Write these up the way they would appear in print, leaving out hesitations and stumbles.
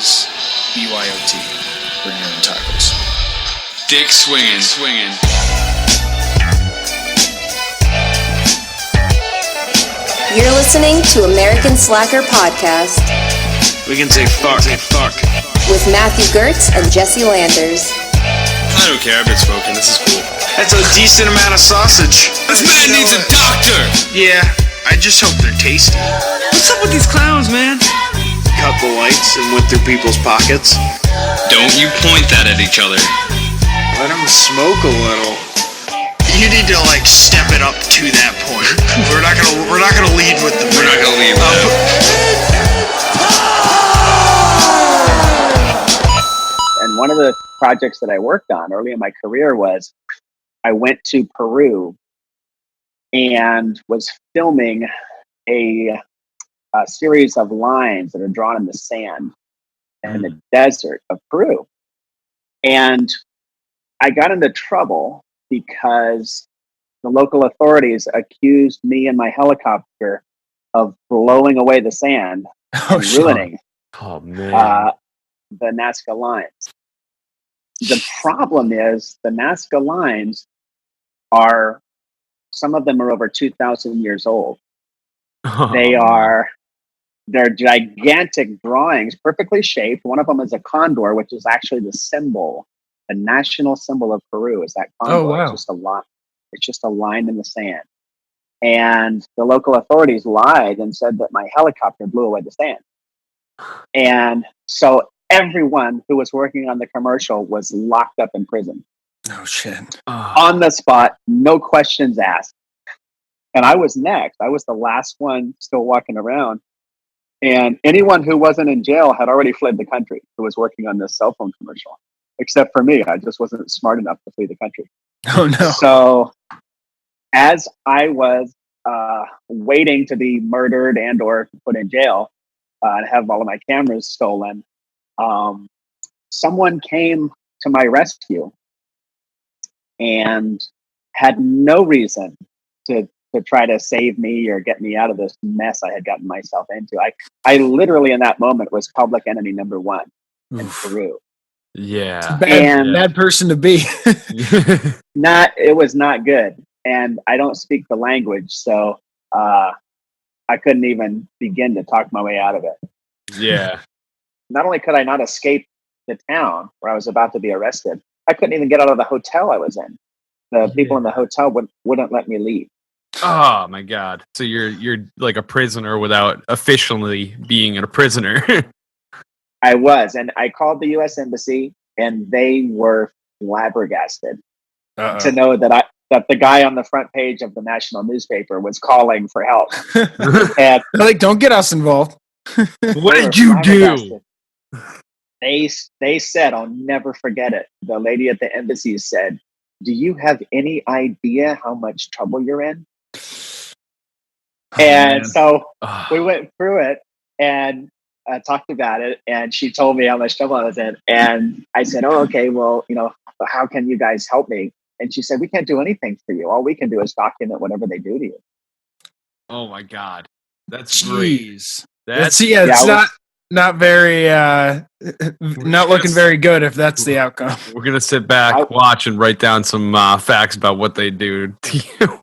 is BYOT. Bring your own tacos. Dick swinging. You're listening to American Slacker Podcast. We can say fuck. With Matthew Gertz and Jesse Landers. I don't care if it's spoken. This is cool. That's a decent amount of sausage. This man needs a doctor. Yeah, I just hope they're tasty. What's up with these clowns, man? Cut the lights and went through people's pockets. Don't you point that at each other. Let them smoke a little. You need to step it up to that point. We're not gonna lead with the. We're not gonna lead with And one of the projects that I worked on early in my career was I went to Peru and was filming a series of lines that are drawn in the sand in the desert of Peru. And I got into trouble because the local authorities accused me and my helicopter of blowing away the sand and ruining the Nazca lines. The problem is the Nazca lines some of them are over 2,000 years old. They're gigantic drawings, perfectly shaped. One of them is a condor, which is actually the national symbol of Peru is that condor. Oh, wow. It's just a line in the sand. And the local authorities lied and said that my helicopter blew away the sand. And so everyone who was working on the commercial was locked up in prison. Oh, shit. On the spot, no questions asked. And I was next. I was the last one still walking around. And anyone who wasn't in jail had already fled the country who was working on this cell phone commercial. Except for me. I just wasn't smart enough to flee the country. Oh, no. So as I was waiting to be murdered and or put in jail and have all of my cameras stolen, someone came to my rescue and had no reason to try to save me or get me out of this mess I had gotten myself into. I literally in that moment was public enemy number one in Peru. Yeah. Bad person to be. It was not good. And I don't speak the language, so I couldn't even begin to talk my way out of it. Yeah. Not only could I not escape the town where I was about to be arrested, I couldn't even get out of the hotel I was in. The people in the hotel wouldn't let me leave. Oh my God. So you're like a prisoner without officially being a prisoner. I was, and I called the U.S. Embassy, and they were flabbergasted to know that the guy on the front page of the national newspaper was calling for help. And they're don't get us involved. What did you do? They said, I'll never forget it. The lady at the embassy said, "Do you have any idea how much trouble you're in?" So we went through it and talked about it, and she told me how much trouble I was in. And I said, "Oh, okay, well, how can you guys help me?" And she said, "We can't do anything for you. All we can do is document whatever they do to you." Oh my God. That's great. It's not very, not looking very good if that's the outcome. We're going to sit back, watch, and write down some facts about what they do to you.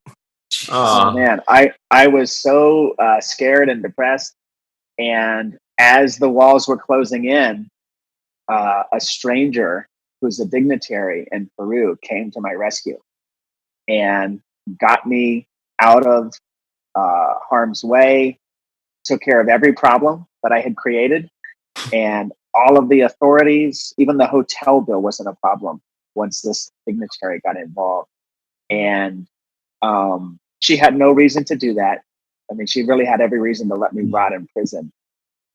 Oh man, I was so scared and depressed. And as the walls were closing in, a stranger who's a dignitary in Peru came to my rescue and got me out of harm's way, took care of every problem that I had created, and all of the authorities, even the hotel bill wasn't a problem once this dignitary got involved. And she had no reason to do that. I mean, she really had every reason to let me rot in prison.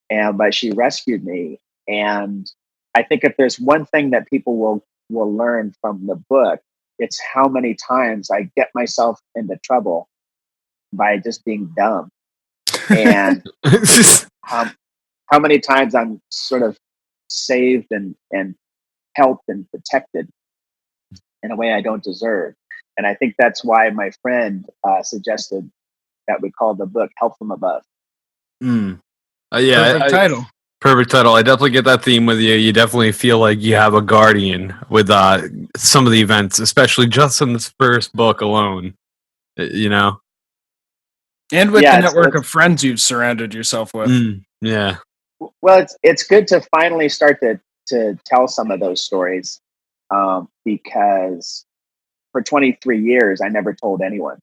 But she rescued me. And I think if there's one thing that people will learn from the book, it's how many times I get myself into trouble by just being dumb. And how many times I'm sort of saved and helped and protected in a way I don't deserve. And I think that's why my friend suggested that we call the book Help from Above. Perfect title. Perfect title. I definitely get that theme with you. You definitely feel like you have a guardian with some of the events, especially just in this first book alone. You know, and with the network of friends you've surrounded yourself with. Yeah. Well, it's good to finally start to tell some of those stories, because for 23 years I never told anyone,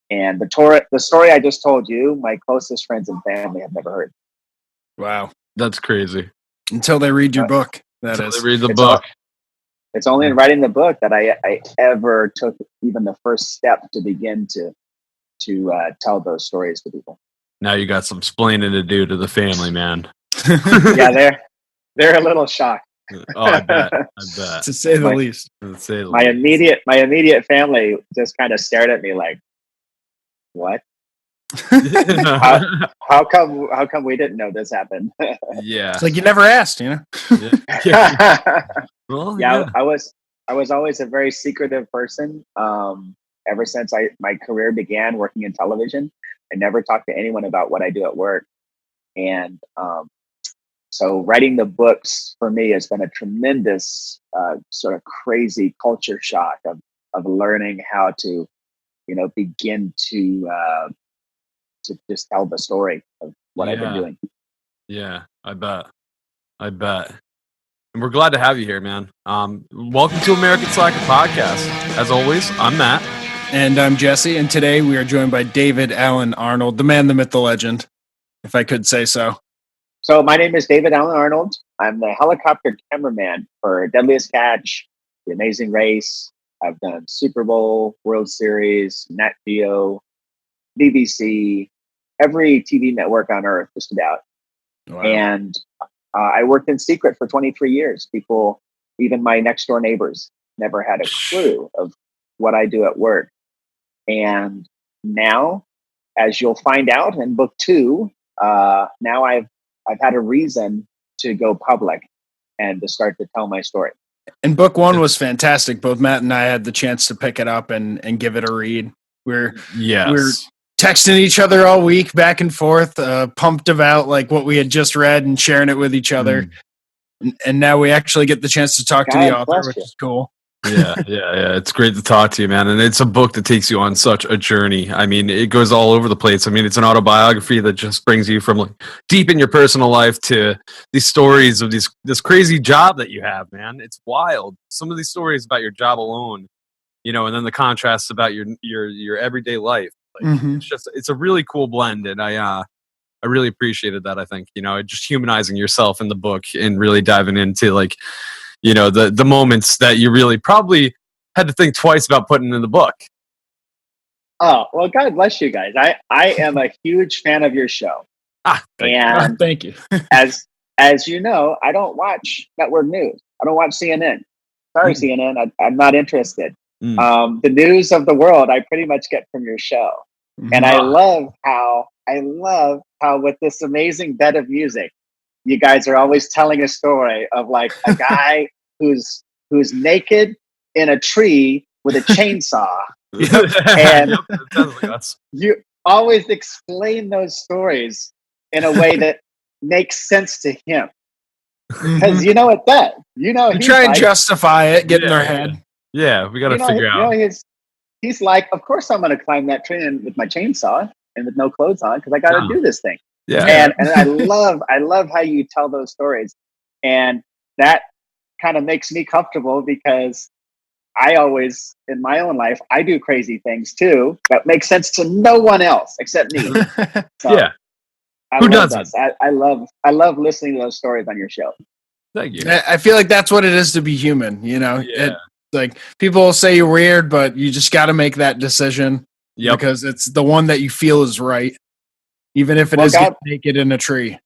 and the story I just told you, my closest friends and family have never heard. Wow, that's crazy. Until they read your book. They read the book. It's only in writing the book that I ever took even the first step to begin to tell those stories to people. Now you got some splaining to do to the family, man. Yeah, they're a little shocked. Oh, I bet. To say the least. My immediate family just kind of stared at me like, "What? how come we didn't know this happened?" Yeah, it's like you never asked, you know. Well, I was always a very secretive person. Ever since my career began working in television, I never talked to anyone about what I do at work, and so writing the books for me has been a tremendous sort of crazy culture shock of learning how to, begin to just tell the story of what I've been doing. Yeah, I bet. And we're glad to have you here, man. Welcome to American Slacker Podcast. As always, I'm Matt. And I'm Jesse. And today we are joined by David Alan Arnold, the man, the myth, the legend, if I could say so. So my name is David Alan Arnold. I'm the helicopter cameraman for Deadliest Catch, The Amazing Race. I've done Super Bowl, World Series, Nat Geo, BBC, every TV network on earth, just about. Wow. And I worked in secret for 23 years. People, even my next door neighbors, never had a clue of what I do at work. And now, as you'll find out in book 2, now I've had a reason to go public and to start to tell my story. And book 1 was fantastic. Both Matt and I had the chance to pick it up and give it a read. We're texting each other all week, back and forth, pumped about like what we had just read and sharing it with each other. And now we actually get the chance to talk to the author, which is cool. Yeah. It's great to talk to you, man. And it's a book that takes you on such a journey. I mean, it goes all over the place. I mean, it's an autobiography that just brings you from like deep in your personal life to these stories of this crazy job that you have, man. It's wild. Some of these stories about your job alone, and then the contrasts about your everyday life. Like, it's a really cool blend, and I really appreciated that. I think just humanizing yourself in the book and really diving into like the moments that you really probably had to think twice about putting in the book. Oh well, God bless you guys. I am a huge fan of your show. Thank you. as you know, I don't watch network news. I don't watch CNN. Sorry, CNN. I'm not interested. The news of the world I pretty much get from your show. And I love how with this amazing bed of music, you guys are always telling a story of like a guy who's naked in a tree with a chainsaw. And you always explain those stories in a way that makes sense to him. Because you try and justify it, get in their head. Yeah, we got to figure out. He's like, of course I'm going to climb that tree with my chainsaw and with no clothes on because I got to do this thing. Yeah, and I love how you tell those stories, and that kind of makes me comfortable because I always in my own life I do crazy things too that make sense to no one else except me. So yeah, who doesn't? I love listening to those stories on your show. Thank you. I feel like that's what it is to be human. Like people will say you're weird, but you just got to make that decision because it's the one that you feel is right, even if it is getting naked in a tree.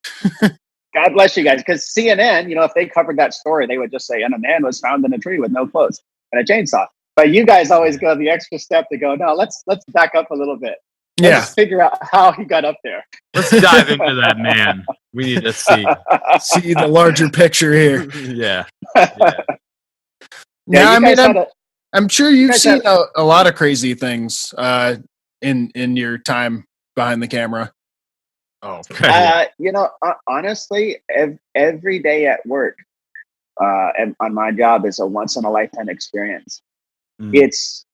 God bless you guys, because CNN, if they covered that story, they would just say, "And a man was found in a tree with no clothes and a chainsaw." But you guys always go the extra step to go, "No, let's back up a little bit. Let's figure out how he got up there. Let's dive into that man. We need to see the larger picture here." Yeah. Yeah, I mean, I'm sure you've seen a lot of crazy things in your time behind the camera. Oh, okay. Honestly, every day at work, and on my job is a once in a lifetime experience. It's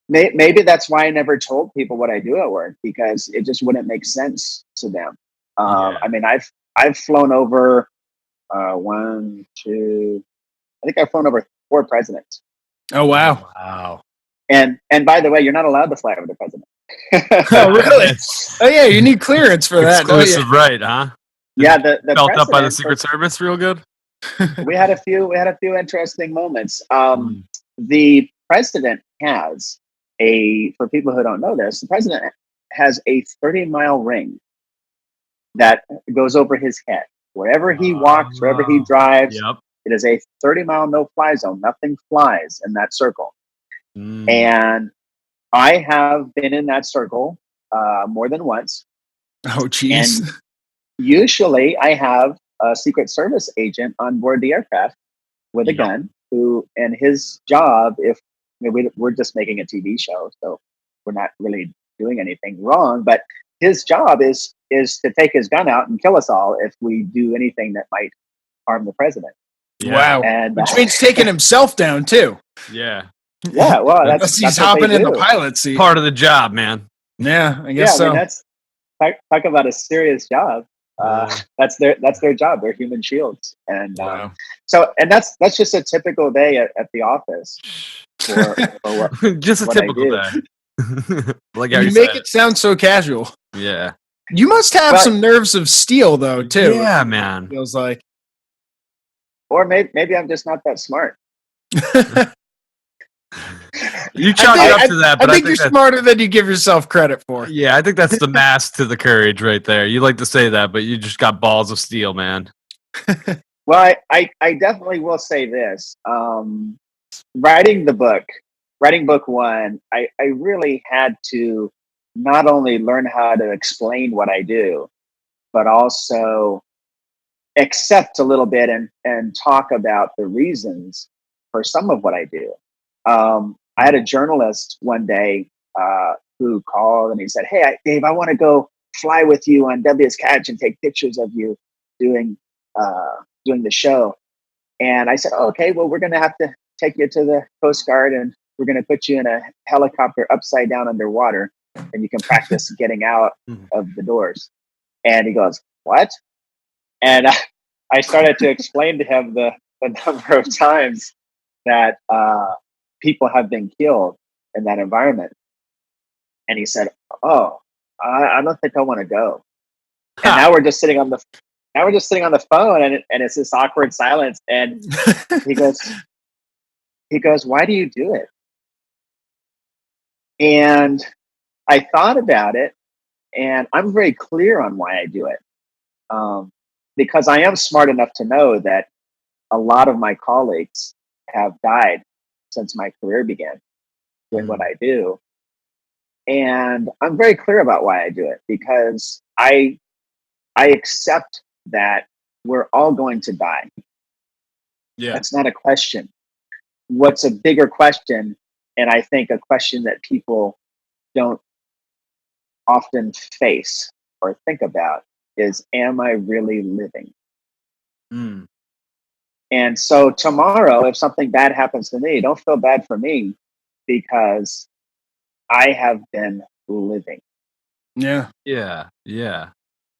maybe that's why I never told people what I do at work, because it just wouldn't make sense to them. I mean, I've flown over one, two. I think I've flown over 4 presidents. Oh wow! Wow! And by the way, you're not allowed to fly over the president. Oh really? Oh yeah, you need clearance for that. Exclusive, right? Huh? Yeah, the felt up by the Secret Service real good. We had a few interesting moments. The president has for people who don't know this, the president has a 30-mile ring that goes over his head. Wherever he walks, wherever he drives, it is a 30-mile no-fly zone. Nothing flies in that circle. And I have been in that circle more than once. Oh, geez. And usually I have a Secret Service agent on board the aircraft with a gun, and his job, we're just making a TV show, so we're not really doing anything wrong, but his job is to take his gun out and kill us all if we do anything that might harm the president. Wow. Which means taking himself down too. Yeah. Yeah, well, that's he's hopping in the pilot seat. Part of the job, man. Yeah, I guess so. I mean, that's talk about a serious job. That's their job. They're human shields, and that's just a typical day at the office. For just a typical day. Like you make it sound so casual. Yeah. You must have some nerves of steel, though, too. Yeah, man. Feels like. Or maybe I'm just not that smart. You chalk it up to that, but I think you're smarter than you give yourself credit for. Yeah, I think that's the mask to the courage right there. You like to say that, but you just got balls of steel, man. Well, I definitely will say this. Writing book 1, I really had to not only learn how to explain what I do, but also accept a little bit and talk about the reasons for some of what I do. I had a journalist one day who called and he said, "Hey, Dave, I want to go fly with you on W's Catch and take pictures of you doing the show." And I said, "Okay, well, we're going to have to take you to the Coast Guard and we're going to put you in a helicopter upside down underwater and you can practice getting out of the doors." And he goes, "What?" And I started to explain to him the number of times that people have been killed in that environment. And he said, "Oh, I don't think I want to go." And now we're just sitting on the phone and it's this awkward silence. And he goes, "Why do you do it?" And I thought about it, and I'm very clear on why I do it. Because I am smart enough to know that a lot of my colleagues have died since my career began doing what I do. And I'm very clear about why I do it, because I accept that we're all going to die. Yeah. That's not a question. What's a bigger question, and I think a question that people don't often face or think about, is, am I really living? And so tomorrow, if something bad happens to me, don't feel bad for me, because I have been living. Yeah. Yeah. Yeah.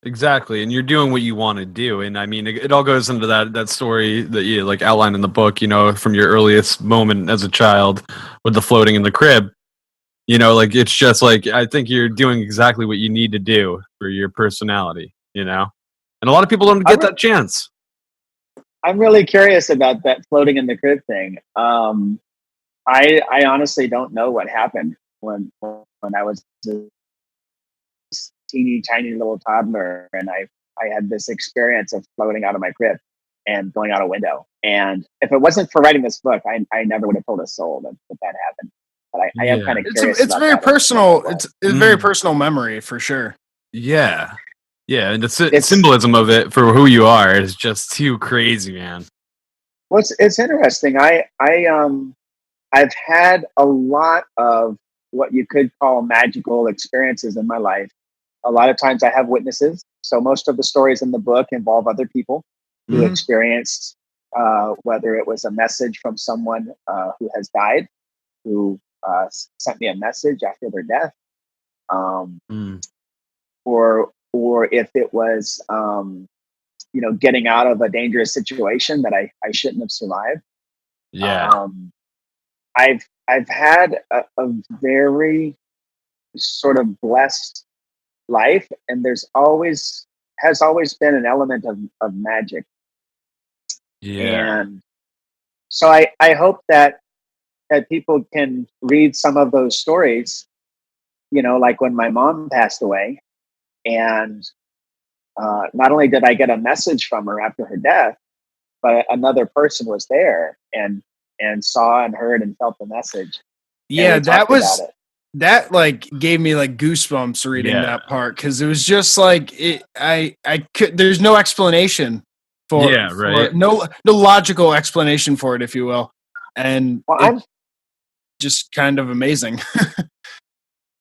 Exactly. And you're doing what you want to do. And I mean, it all goes into that story that you like outlined in the book, you know, from your earliest moment as a child with the floating in the crib. You know, like, it's just like, I think you're doing exactly what you need to do for your personality, you know? And a lot of people don't get that chance. I'm really curious about that floating in the crib thing. I honestly don't know what happened when I was a teeny tiny little toddler, and I had this experience of floating out of my crib and going out a window. And if it wasn't for writing this book, I never would have told a soul that happened. But I am kind of curious. It's very personal. It's a very personal memory for sure. Yeah. Yeah, and the symbolism of it for who you are is just too crazy, man. Well, it's interesting. I've had a lot of what you could call magical experiences in my life, a lot of times I have witnesses. So most of the stories in the book involve other people who experienced, whether it was a message from someone who has died, who sent me a message after their death, or if it was, getting out of a dangerous situation that I shouldn't have survived. Yeah. I've had a very sort of blessed life, and has always been an element of magic. Yeah. And so I hope that people can read some of those stories, like when my mom passed away, and not only did I get a message from her after her death, but another person was there and saw and heard and felt the message. Yeah, that like gave me like goosebumps reading that part, because it was just like I could, there's no explanation for no logical explanation for it, if you will, and I'm just kind of amazing.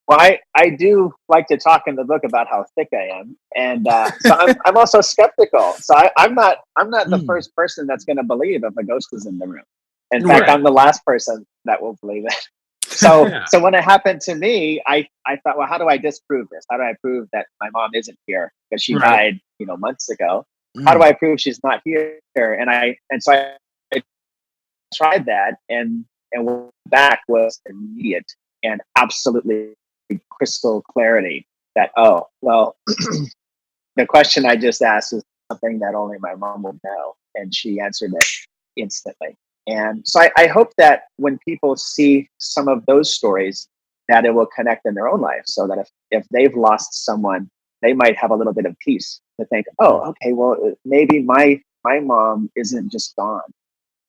Well, I do like to talk in the book about how thick I am, and so I'm also skeptical. So I'm not the first person that's going to believe if a ghost is in the room. In fact, I'm the last person that will believe it. So so when it happened to me, I thought, well, how do I disprove this? How do I prove that my mom isn't here because she died, months ago? How do I prove she's not here? And so I tried that, and what back was immediate and absolutely crystal clarity that, oh, well, the question I just asked is something that only my mom will know. And she answered it instantly. And so I hope that when people see some of those stories, that it will connect in their own life, so that if they've lost someone, they might have a little bit of peace to think, oh, okay, well, maybe my mom isn't just gone.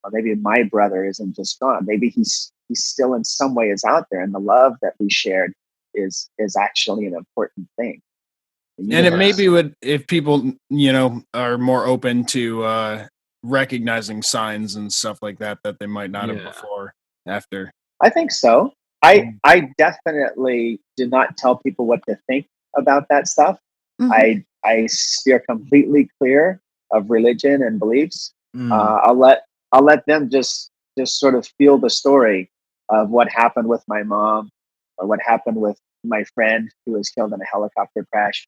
Or maybe my brother isn't just gone. Maybe he's still in some way is out there. And the love that we shared is actually an important thing. And it maybe would, if people, are more open to recognizing signs and stuff like that they might not have before, after. I think so. I definitely do not tell people what to think about that stuff. I steer completely clear of religion and beliefs. I'll let them just sort of feel the story of what happened with my mom, or what happened with my friend who was killed in a helicopter crash.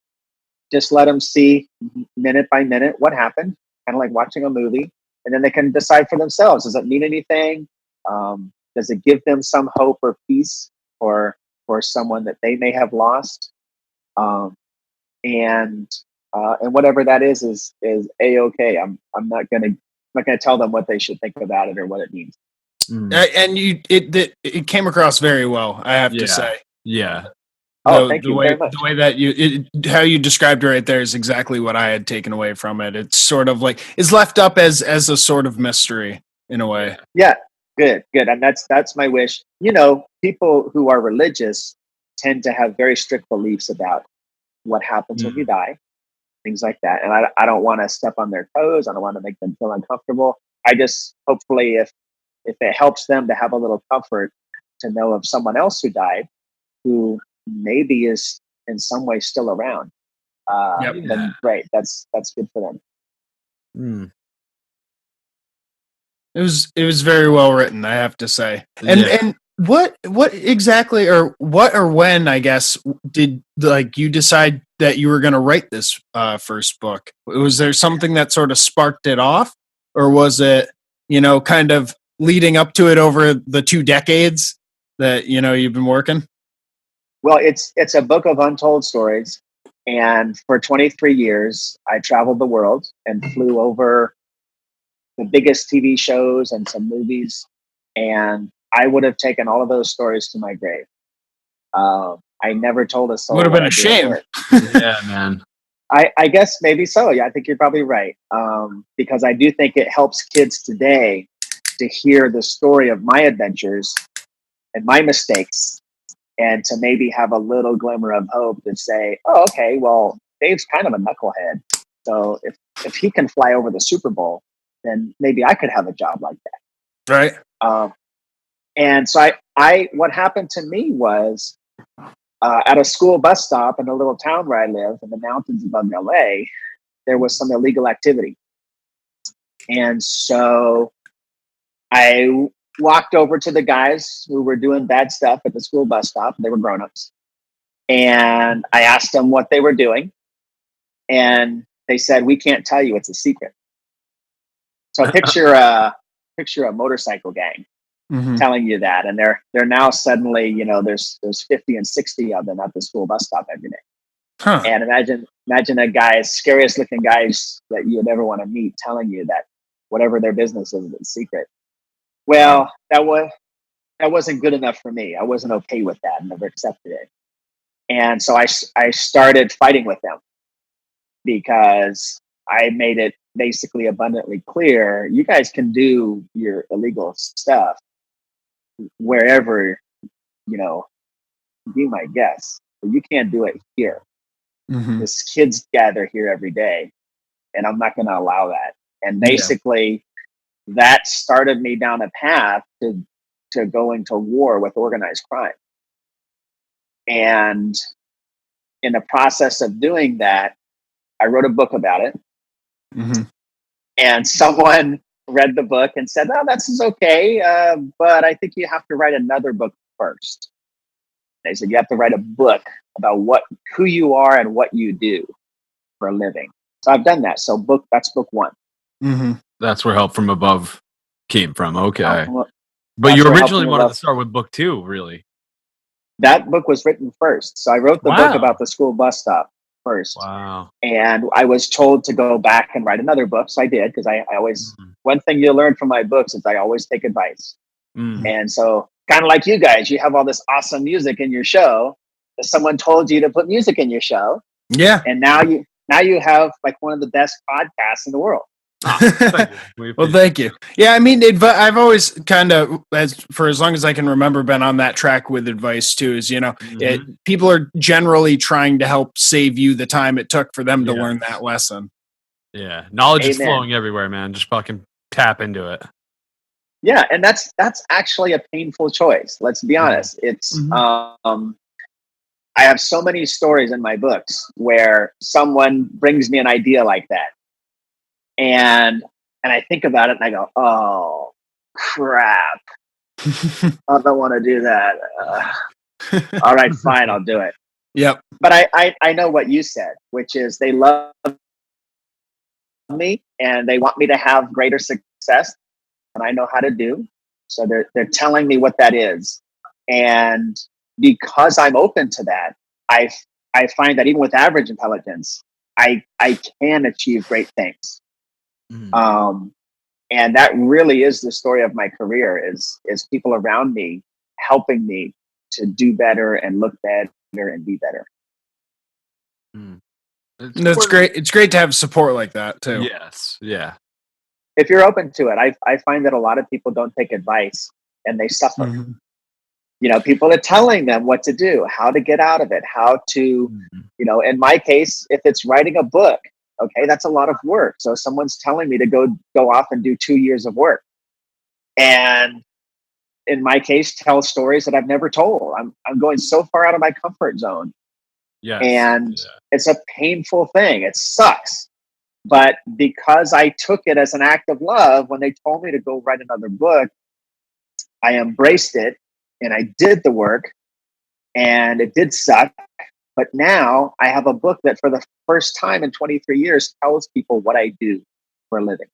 Just let them see minute by minute what happened, kind of like watching a movie, and then they can decide for themselves. Does it mean anything? Does it give them some hope or peace for someone that they may have lost? And whatever that is a-okay. I'm not gonna tell them what they should think about it or what it means. And it came across very well, I have to say. Yeah. Thank you very much. The way that how you described it right there is exactly what I had taken away from it. It's sort of like, it's left up as a sort of mystery in a way. Yeah, good. And that's my wish. People who are religious tend to have very strict beliefs about what happens when you die, things like that. And I don't want to step on their toes. I don't want to make them feel uncomfortable. I just, hopefully, if it helps them to have a little comfort to know of someone else who died, who maybe is in some way still around, then great. That's good for them. It was very well written, I have to say. And what exactly, or when, I guess, did you decide that you were going to write this first book? Was there something that sort of sparked it off, or was it, kind of leading up to it over the 2 decades that you've been working? Well, it's a book of untold stories, and for 23 years, I traveled the world and flew over the biggest TV shows and some movies, and I would have taken all of those stories to my grave. I never told a soul. Would have been a shame. Yeah, man. I guess maybe so. Yeah, I think you're probably right. Because I do think it helps kids today to hear the story of my adventures and my mistakes, and to maybe have a little glimmer of hope to say, oh, okay, well, Dave's kind of a knucklehead. So if he can fly over the Super Bowl, then maybe I could have a job like that. Right. And so I what happened to me was, at a school bus stop in a little town where I live in the mountains above LA, there was some illegal activity. And so I walked over to the guys who were doing bad stuff at the school bus stop. They were grown-ups. And I asked them what they were doing. And they said, we can't tell you, it's a secret. So picture a motorcycle gang telling you that. And they're now suddenly, there's 50 and 60 of them at the school bus stop every day. Huh. And imagine a guy, scariest looking guys that you would ever want to meet, telling you that whatever their business is a secret. Well, that wasn't good enough for me. I wasn't okay with that and never accepted it. And so I started fighting with them because I made it basically abundantly clear, you guys can do your illegal stuff wherever, be my guest, but you can't do it here. This kids gather here every day, and I'm not going to allow that. And basically that started me down a path to going to war with organized crime. And in the process of doing that, I wrote a book about it. And someone read the book and said, "Oh, that's okay, but I think you have to write another book first." They said, "You have to write a book about who you are and what you do for a living." So I've done that. So that's book one. That's where Help from Above came from. Okay. But you originally wanted to start with book two, really? That book was written first. So I wrote the book about the school bus stop first. Wow. And I was told to go back and write another book. So I did, because I always, one thing you learn from my books is I always take advice. And so kind of like you guys, you have all this awesome music in your show. Someone told you to put music in your show. Yeah. And now you have like one of the best podcasts in the world. Thank you. Well, thank you. Yeah, I mean, I've always kind of, for as long as I can remember, been on that track with advice too. Is people are generally trying to help save you the time it took for them to learn that lesson. Yeah, knowledge is flowing everywhere, man. Just fucking tap into it. Yeah, and that's actually a painful choice. Let's be honest. It's I have so many stories in my books where someone brings me an idea like that. And I think about it and I go, oh, crap. I don't want to do that. All right, fine, I'll do it. Yep. But I know what you said, which is they love me and they want me to have greater success than I know how to do. So they're telling me what that is. And because I'm open to that, I find that even with average intelligence, I can achieve great things. And that really is the story of my career is people around me helping me to do better and look better and be better. That's great. It's great to have support like that too. Yes. Yeah. If you're open to it, I find that a lot of people don't take advice and they suffer. People are telling them what to do, how to get out of it, how to, in my case, if it's writing a book, okay, that's a lot of work. So someone's telling me to go off and do 2 years of work. And in my case, tell stories that I've never told. I'm going so far out of my comfort zone. Yeah. And it's a painful thing. It sucks. But because I took it as an act of love, when they told me to go write another book, I embraced it and I did the work, and it did suck. But now I have a book that for the first time in 23 years tells people what I do for a living.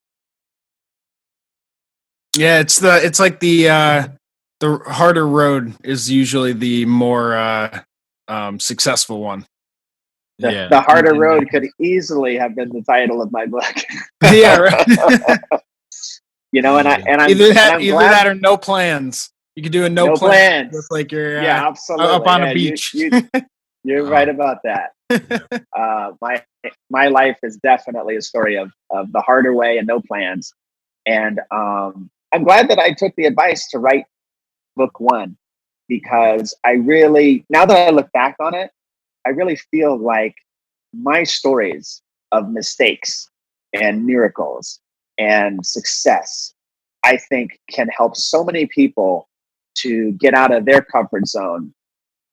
Yeah, it's like the harder road is usually the more successful one. The harder road could easily have been the title of my book. Yeah, right. And I'm either that or No Plans. You could do a no plans. With like you're absolutely up on a beach. You're right about that. My life is definitely a story of the harder way and no plans. And I'm glad that I took the advice to write book one, because now that I look back on it, I really feel like my stories of mistakes and miracles and success, I think, can help so many people to get out of their comfort zone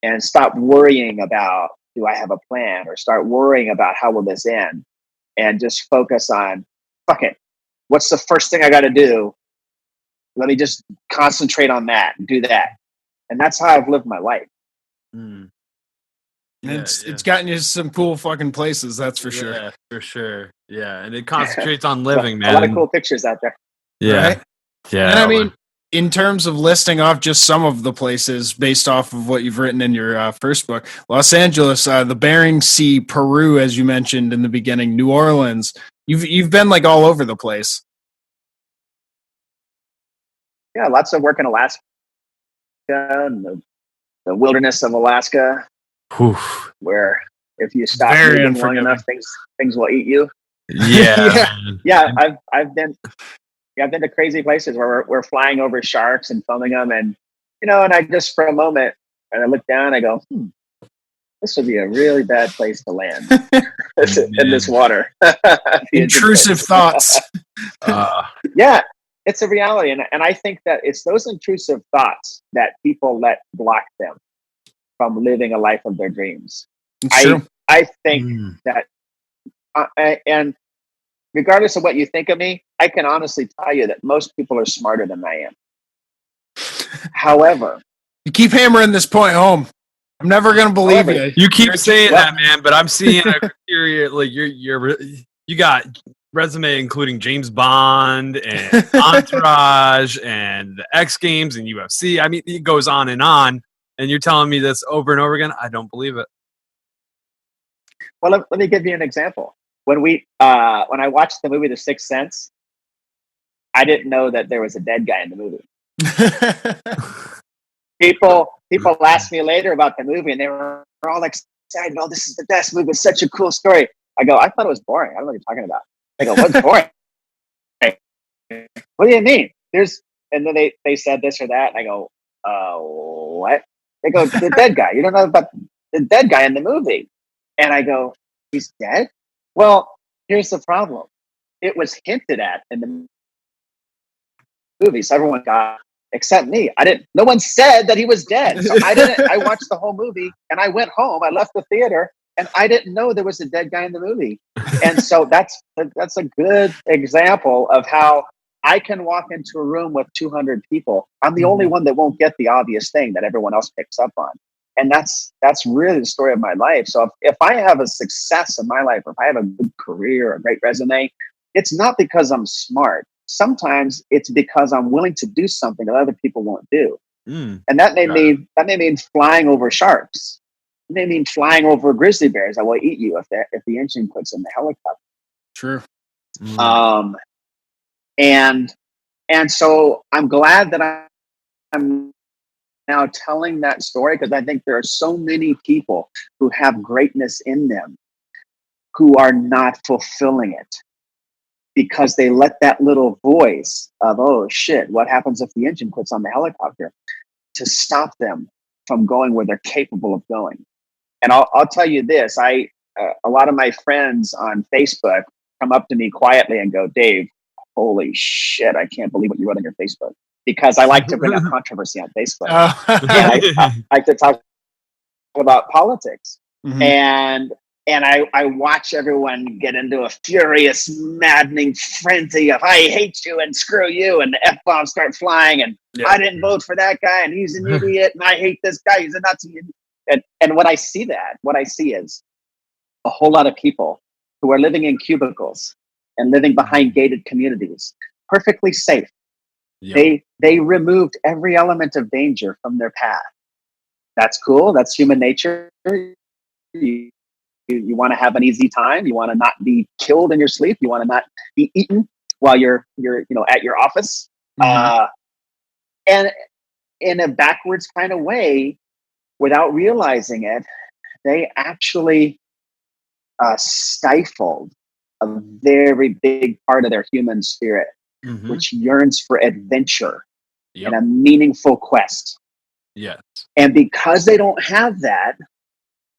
and stop worrying about, do I have a plan, or start worrying about how will this end, and just focus on, fuck it. What's the first thing I got to do? Let me just concentrate on that and do that. And that's how I've lived my life. And it's gotten you some cool fucking places, that's for sure. Yeah, for sure. Yeah, and it concentrates on living, man. A lot of cool pictures out there. Yeah. Right? Yeah. And I mean, in terms of listing off just some of the places based off of what you've written in your first book, Los Angeles, the Bering Sea, Peru, as you mentioned in the beginning, New Orleans, you've been like all over the place. Yeah, lots of work in Alaska and the wilderness of Alaska, where if you stop moving long enough, things will eat you. Yeah. Yeah. I've been to crazy places where we're flying over sharks and filming them, and and I just, for a moment, and I look down, I go, this would be a really bad place to land in this water. Intrusive thoughts. Yeah, it's a reality, and I think that it's those intrusive thoughts that people let block them from living a life of their dreams. It's true. I think that, and regardless of what you think of me, I can honestly tell you that most people are smarter than I am. However, you keep hammering this point home. I'm never going to believe you. You keep saying that, man, but I'm seeing a criteria, like you got resume including James Bond and Entourage and the X Games and UFC. I mean, it goes on, and you're telling me this over and over again. I don't believe it. Well, let me give you an example. When I watched the movie The Sixth Sense, I didn't know that there was a dead guy in the movie. People asked me later about the movie, and they were all excited. Oh, this is the best movie. It's such a cool story. I go, I thought it was boring. I don't know what you're talking about. They go, what's boring? What do you mean? And then they said this or that, and I go, what? They go, the dead guy. You don't know about the dead guy in the movie. And I go, he's dead? Well, here's the problem. It was hinted at in the movie, so everyone got, except me. No one said that he was dead. So I watched the whole movie, and I went home. I left the theater, and I didn't know there was a dead guy in the movie. And so that's a good example of how I can walk into a room with 200 people. I'm the only one that won't get the obvious thing that everyone else picks up on. And that's really the story of my life. So if I have a success in my life, or if I have a good career, a great resume, it's not because I'm smart. Sometimes it's because I'm willing to do something that other people won't do. And that may mean flying over sharks. It may mean flying over grizzly bears that will eat you if the engine quits in the helicopter. True. And so I'm glad that I'm now telling that story, because I think there are so many people who have greatness in them who are not fulfilling it because they let that little voice of, oh shit, what happens if the engine quits on the helicopter, to stop them from going where they're capable of going. And I'll tell you this, a lot of my friends on Facebook come up to me quietly and go, Dave, holy shit, I can't believe what you wrote on your Facebook. Because I like to bring up controversy on Facebook. I like to talk about politics. And I watch everyone get into a furious, maddening frenzy of, I hate you and screw you, and the F-bombs start flying, and I didn't vote for that guy, and he's an idiot, and I hate this guy, he's a Nazi. And what I see is a whole lot of people who are living in cubicles and living behind gated communities, perfectly safe. Yep. They removed every element of danger from their path. That's cool. That's human nature. You want to have an easy time. You want to not be killed in your sleep. You want to not be eaten while you're at your office. And in a backwards kind of way, without realizing it, they actually stifled a very big part of their human spirit, which yearns for adventure and a meaningful quest. Yes. And because they don't have that,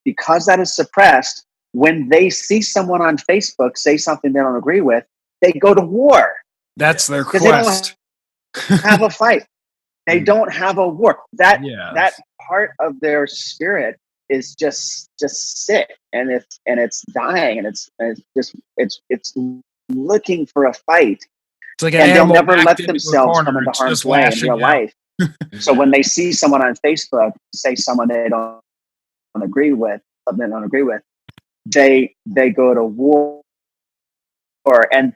because that is suppressed, when they see someone on Facebook say something they don't agree with, they go to war. That's their quest. They don't have a fight. They don't have a war. That part of their spirit is just sick, and it's dying, and it's looking for a fight. It's like and they'll never let themselves come into harm's way in real life. So when they see someone on Facebook say someone they don't agree with, they go to war, and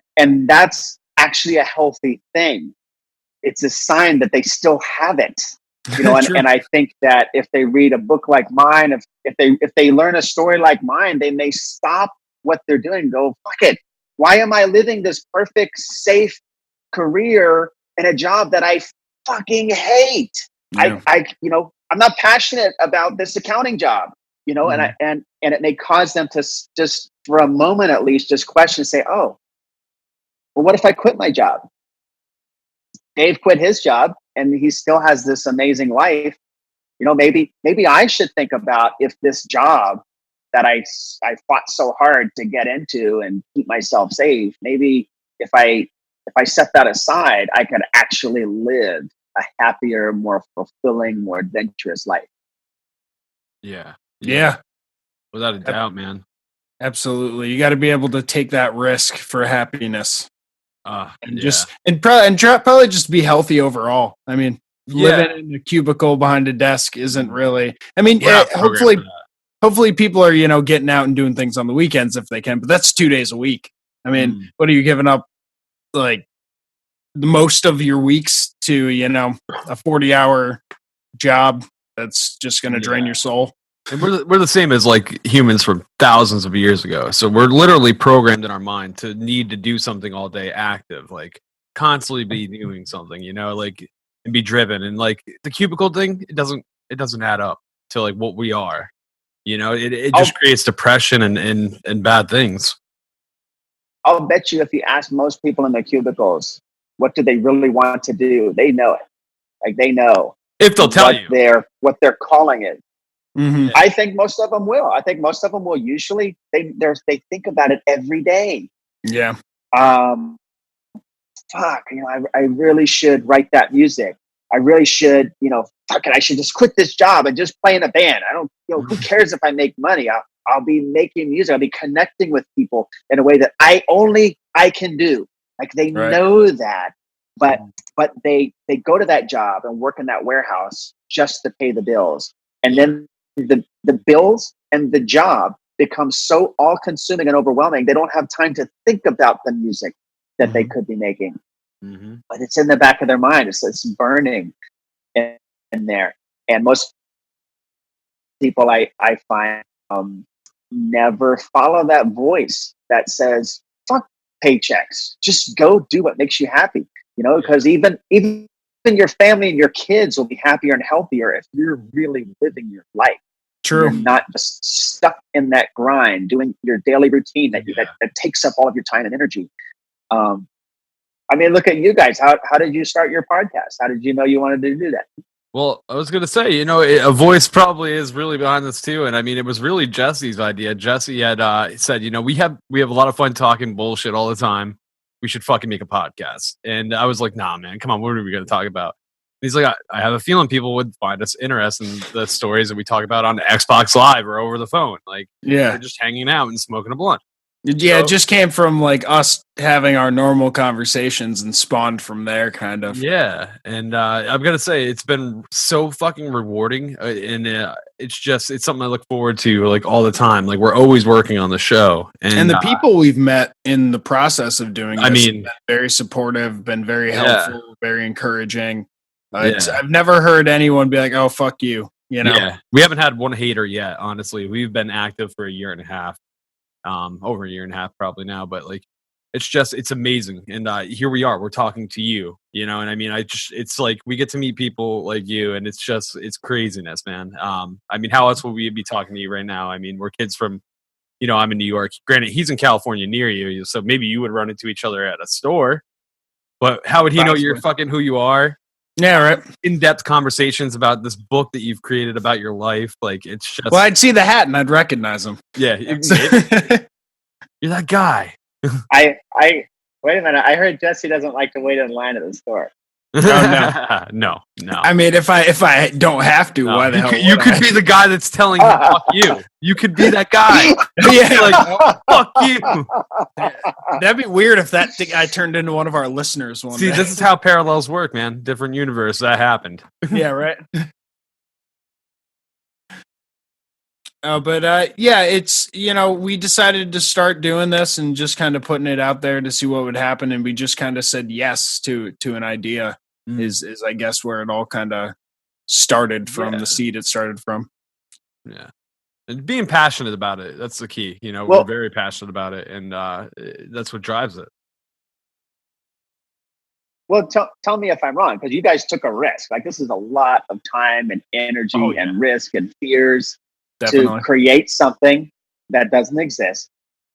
that's actually a healthy thing. It's a sign that they still have it, and I think that if they read a book like mine, if they learn a story like mine, they may stop what they're doing and go, fuck it. Why am I living this perfect, safe career in a job that I fucking hate? Yeah. I'm not passionate about this accounting job, and it may cause them to just for a moment, at least, just question, say, oh, well, what if I quit my job? Dave quit his job and he still has this amazing life. Maybe I should think about if this job that I fought so hard to get into and keep myself safe, maybe if I set that aside, I could actually live a happier, more fulfilling, more adventurous life. Yeah. Without a doubt, man. Absolutely. You got to be able to take that risk for happiness. Probably just be healthy overall. I mean, living in a cubicle behind a desk isn't really. I mean, hopefully people are getting out and doing things on the weekends if they can. But that's 2 days a week. I mean, what are you giving up? Like the most of your weeks to a 40-hour job that's just going to drain your soul. And we're the same as like humans from thousands of years ago. So we're literally programmed in our mind to need to do something all day, active, like constantly be doing something, like and be driven. And like the cubicle thing, it doesn't add up to like what we are. It just creates depression and bad things. I'll bet you if you ask most people in their cubicles, what do they really want to do? They know it. Like they know if they'll tell you what their calling is. Mm-hmm. I think most of them will. I think most of them will usually they think about it every day. Yeah. I really should write that music. I really should, I should just quit this job and just play in a band. I don't, who cares if I make money? I'll be making music. I'll be connecting with people in a way that I can do. Like they know that, but they go to that job and work in that warehouse just to pay the bills. And then the bills and the job become so all consuming and overwhelming. They don't have time to think about the music that they could be making, but it's in the back of their mind. It's burning in there. And most people I find never follow that voice that says, fuck paychecks, just go do what makes you happy, because even your family and your kids will be happier and healthier if you're really living your life. True. You're not just stuck in that grind, doing your daily routine that takes up all of your time and energy. I mean, look at you guys. How did you start your podcast? How did you know you wanted to do that? Well, I was going to say, a voice probably is really behind this too. And I mean, it was really Jesse's idea. Jesse had said, we have a lot of fun talking bullshit all the time. We should fucking make a podcast. And I was like, nah, man, come on. What are we going to talk about? And he's like, I have a feeling people would find us interesting in the stories that we talk about on Xbox Live or over the phone. Like, we're just hanging out and smoking a blunt. Yeah, it just came from like us having our normal conversations and spawned from there, kind of. Yeah, and I'm gonna say it's been so fucking rewarding, and it's something I look forward to like all the time. Like we're always working on the show, and the people we've met in the process of doing this have been very supportive, been very helpful, very encouraging. I've never heard anyone be like, "Oh, fuck you," Yeah, we haven't had one hater yet. Honestly, we've been active for a year and a half. Over a year and a half probably now, but like it's amazing. And here we are, we're talking to you, and I mean, it's like we get to meet people like you, and it's craziness, man. I mean, how else would we be talking to you right now? I mean, we're kids from, I'm in New York. Granted, he's in California near you, so maybe you would run into each other at a store, but how would he know you're fucking who you are? Yeah, right. In-depth conversations about this book that you've created about your life. Like, it's just... Well, I'd see the hat and I'd recognize him. Yeah. You're that guy. I wait a minute. I heard Jesse doesn't like to wait in line at the store. Oh, no. I mean, if I don't have to, why the hell? You could be the guy that's telling him fuck you. You could be that guy. Yeah, like fuck you. That'd be weird if that guy turned into one of our listeners one See, day. this is how parallels work, man. Different universe. That happened. Yeah, right. But it's, we decided to start doing this and just kind of putting it out there to see what would happen, and we just kind of said yes to an idea. Is I guess where it all kind of started from, the seed it started from. Yeah, and being passionate about it—that's the key. We're very passionate about it, and that's what drives it. Well, tell me if I'm wrong, because you guys took a risk. Like, this is a lot of time and energy and risk and fears. Definitely. To create something that doesn't exist,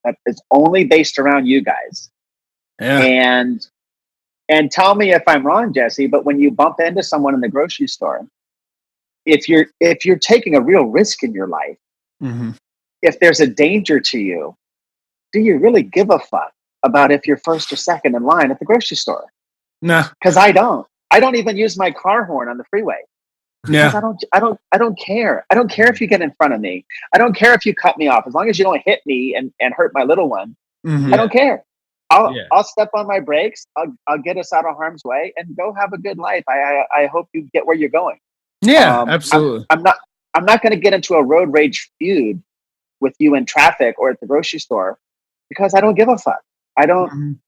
that is only based around you guys. Yeah. And tell me if I'm wrong, Jesse, but when you bump into someone in the grocery store, if you're taking a real risk in your life, if there's a danger to you, do you really give a fuck about if you're first or second in line at the grocery store? No. Because I don't even use my car horn on the freeway. Yeah. I don't care. I don't care if you get in front of me. I don't care if you cut me off. As long as you don't hit me and hurt my little one, I don't care. I'll step on my brakes. I'll get us out of harm's way and go have a good life. I hope you get where you're going. Yeah, absolutely. I'm not going to get into a road rage feud with you in traffic or at the grocery store because I don't give a fuck. I don't.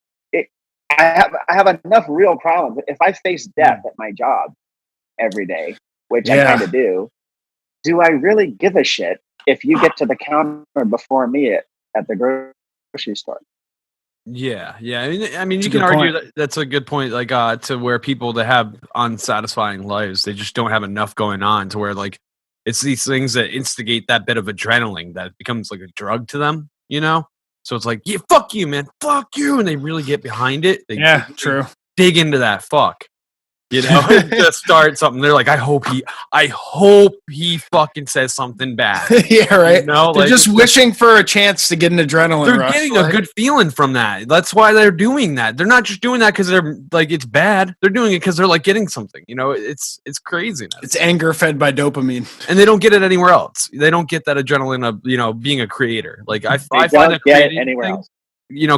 I have enough real problems. If I face death at my job every day, which I kind of do I really give a shit if you get to the counter before me at the grocery store? Yeah. I mean, you can argue that that's a good point. Like, to where people that have unsatisfying lives, they just don't have enough going on to where, like, it's these things that instigate that bit of adrenaline that becomes like a drug to them, So it's like, yeah, fuck you, man, fuck you, and they really get behind it. True. Dig into that fuck. To start something. They're like, I hope he fucking says something bad. Yeah, right. They're just wishing for a chance to get an adrenaline they're rush. They're getting a good feeling from that. That's why they're doing that. They're not just doing that because they're like, it's bad. They're doing it because they're like getting something. It's craziness. It's anger fed by dopamine. And they don't get it anywhere else. They don't get that adrenaline of, being a creator. Like, I find that creating anywhere else.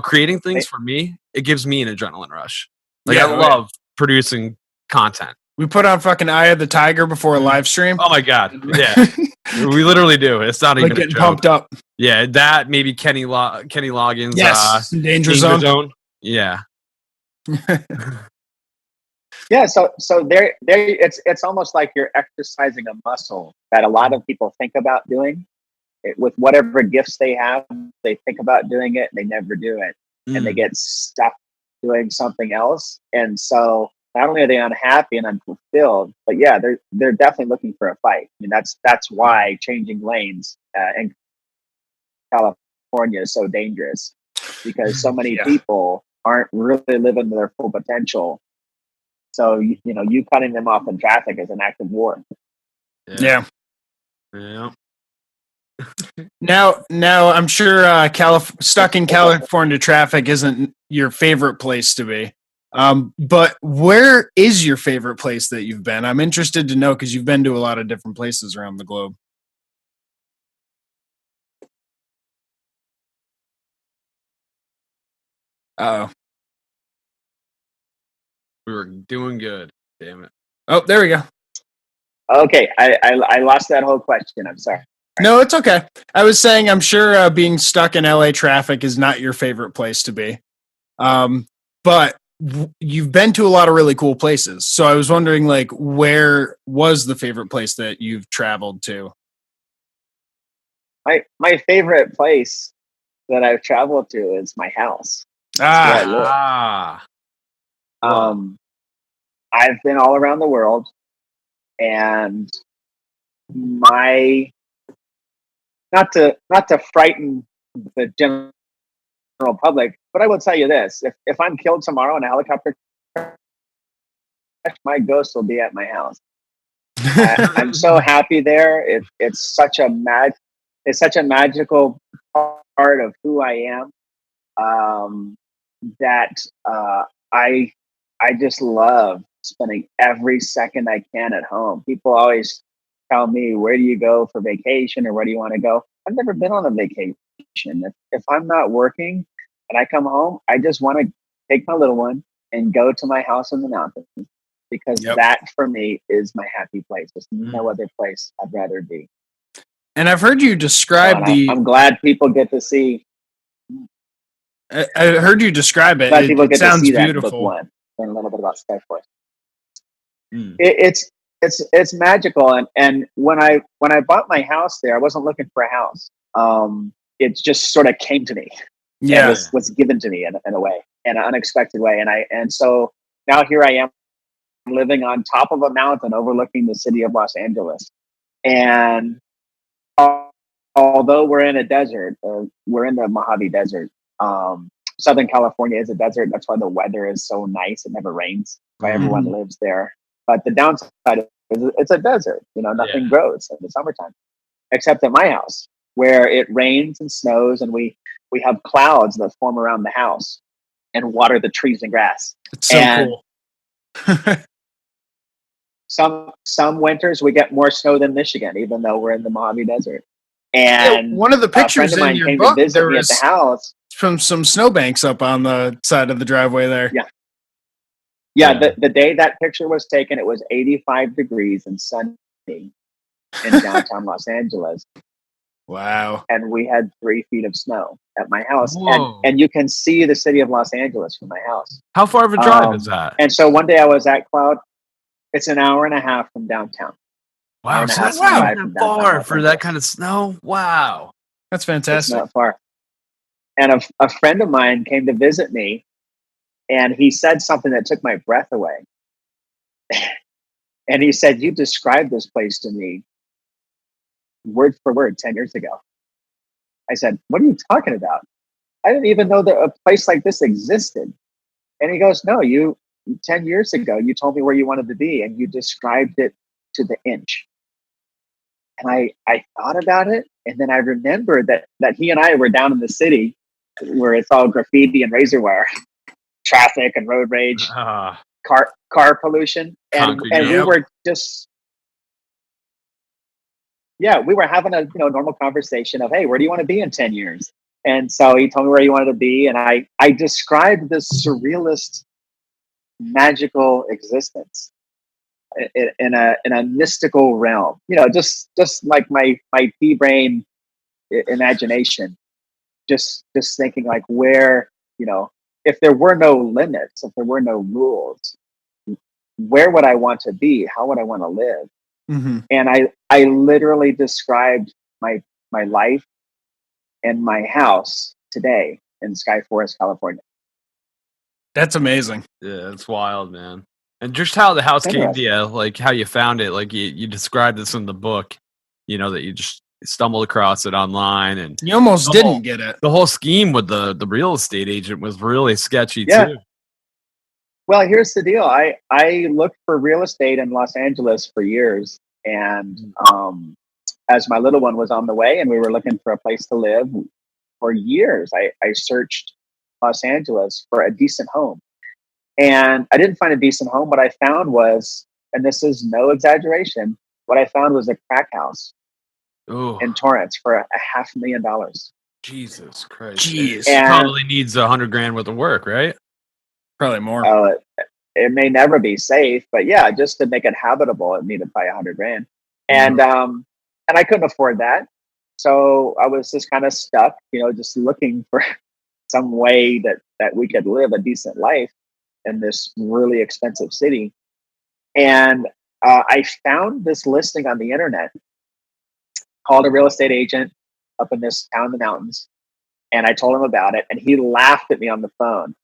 Creating things for me, it gives me an adrenaline rush. Like, I love producing content. We put on fucking Eye of the Tiger before a live stream. Oh my god, yeah, we literally do. It's not even like getting a joke. Pumped up. Yeah, that maybe Kenny Loggins. Yes, Danger Zone. Yeah. Yeah, so there it's almost like you're exercising a muscle that a lot of people think about doing. With whatever gifts they have, they think about doing it, and they never do it, and they get stuck doing something else, and so. Not only are they unhappy and unfulfilled, but they're definitely looking for a fight. I mean, that's why changing lanes in California is so dangerous, because so many people aren't really living to their full potential. So you cutting them off in traffic is an act of war. Yeah. Now I'm sure stuck in California traffic isn't your favorite place to be. But where is your favorite place that you've been? I'm interested to know because you've been to a lot of different places around the globe. Uh-oh. We were doing good. Damn it. Oh, there we go. Okay, I lost that whole question. I'm sorry. No, it's okay. I was saying I'm sure being stuck in LA traffic is not your favorite place to be. But you've been to a lot of really cool places. So I was wondering, like, where was the favorite place that you've traveled to? My favorite place that I've traveled to is my house. I've been all around the world, and not to frighten the general public, but I will tell you this: if I'm killed tomorrow in a helicopter crash, my ghost will be at my house. I'm so happy there. It's such a magical part of who I am, that I just love spending every second I can at home. People always tell me, where do you go for vacation or where do you want to go? I've never been on a vacation. If I'm not working and I come home, I just want to take my little one and go to my house in the mountains, because that for me is my happy place. There's no other place I'd rather be. And I've heard you describe I'm glad people get to see. I heard you describe it. Glad people it get sounds to see that beautiful. book one. Learn a little bit about Skyforce. It's magical. And when I bought my house there, I wasn't looking for a house. It just sort of came to me. Yeah, it was given to me in a way, in an unexpected way. And so now here I am, living on top of a mountain overlooking the city of Los Angeles. And although we're in a desert, we're in the Mojave Desert. Southern California is a desert. That's why the weather is so nice. It never rains. Why everyone lives there. But the downside is it's a desert. Nothing grows in the summertime, except at my house, where it rains and snows, and we have clouds that form around the house and water the trees and grass. It's so cool. Some winters we get more snow than Michigan, even though we're in the Mojave Desert. And one of the pictures a friend of mine in your came book, to visit me at the house from some snowbanks up on the side of the driveway there. Yeah. The day that picture was taken, it was 85 degrees and sunny in downtown Los Angeles. Wow. And we had 3 feet of snow at my house. And you can see the city of Los Angeles from my house. How far of a drive is that? And so one day I was at Cloud. It's an hour and a half from downtown. Wow, so that's not that far for that kind of snow. Wow. That's fantastic. It's not far. And a friend of mine came to visit me, and he said something that took my breath away. And he said, "You described this place to me word for word 10 years ago." I said, "What are you talking about? I didn't even know that a place like this existed." And he goes, "No, 10 years ago, you told me where you wanted to be, and you described it to the inch." And I thought about it, and then I remembered that he and I were down in the city where it's all graffiti and razor wire, traffic and road rage, car pollution, and we were just, we were having a normal conversation of, hey, where do you want to be in 10 years? And so he told me where he wanted to be, and I described this surrealist, magical existence in a mystical realm, just like my pea-brain imagination, just thinking like, where, if there were no limits, if there were no rules, where would I want to be? How would I want to live? Mm-hmm. And I literally described my life and my house today in Skyforest, California. That's amazing. Yeah, it's wild, man. And just how the house came to you, like how you found it, like you described this in the book, that you just stumbled across it online, and you almost didn't get it. The whole scheme with the real estate agent was really sketchy too. Well, here's the deal. I looked for real estate in Los Angeles for years, and as my little one was on the way and we were looking for a place to live for years, I searched Los Angeles for a decent home. And I didn't find a decent home. What I found was, and this is no exaggeration, what I found was a crack house in Torrance for $500,000. Jesus Christ. Jeez. And probably needs $100,000 worth of work, right? Probably more. It may never be safe, but just to make it habitable, it needed probably $100,000. And I couldn't afford that. So I was just kind of stuck, just looking for some way that we could live a decent life in this really expensive city. And I found this listing on the internet, called a real estate agent up in this town in the mountains. And I told him about it, and he laughed at me on the phone.